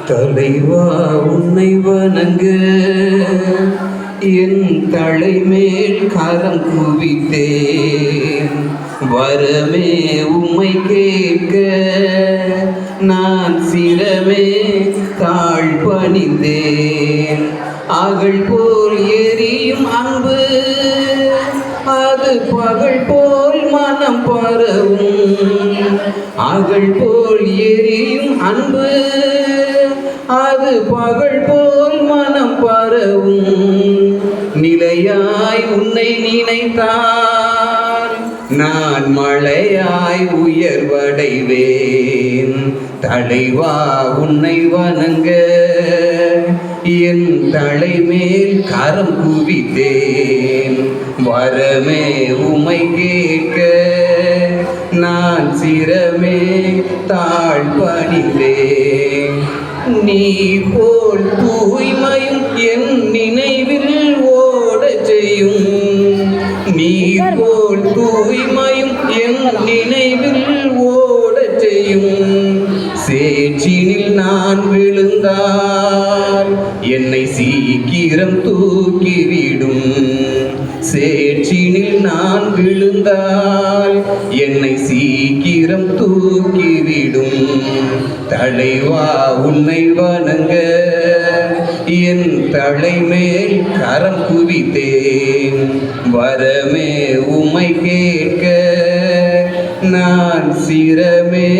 தலைவா உன்னை வணங்க என் தலைமேல் கரம் குவித்தேன். வரமே உம்மை கேட்க நான் சிரமே தாழ் பணிந்தேன். அகழ் போல் எரியும் அன்பு அது பகல் போல் மனம் பரவும். அகழ் போல் எரியும் அன்பு அது பகல் போல் மனம் பரவும். நிலையாய் உன்னை நினைத்தால் நான் மழையாய் உயர்வடைவேன். தலைவா உன்னை வணங்க என் தலைமேல் கரம் குவித்தேன். வரமே உமை கேட்க நான் சிரமே தாழ் பணிந்தேன். நீ போல் தூய்மையும் என் நினைவில் ஓட செய்யும். நீ போல் தூய்மையும் என் நினைவில் ஓட செய்யும். சேற்றினில் நான் விழுந்தால் என்னை சீக்கிரம் தூக்கிவிடும். சேற்றினில் நான் விழுந்தால் என்னை சீக்கிரம் தூக்கிவிடும். தலைவா உன்னை வணங்க என் தலைமேல் கரம் குவித்தேன். வரமே உம்மை கேட்க நான் சிரமே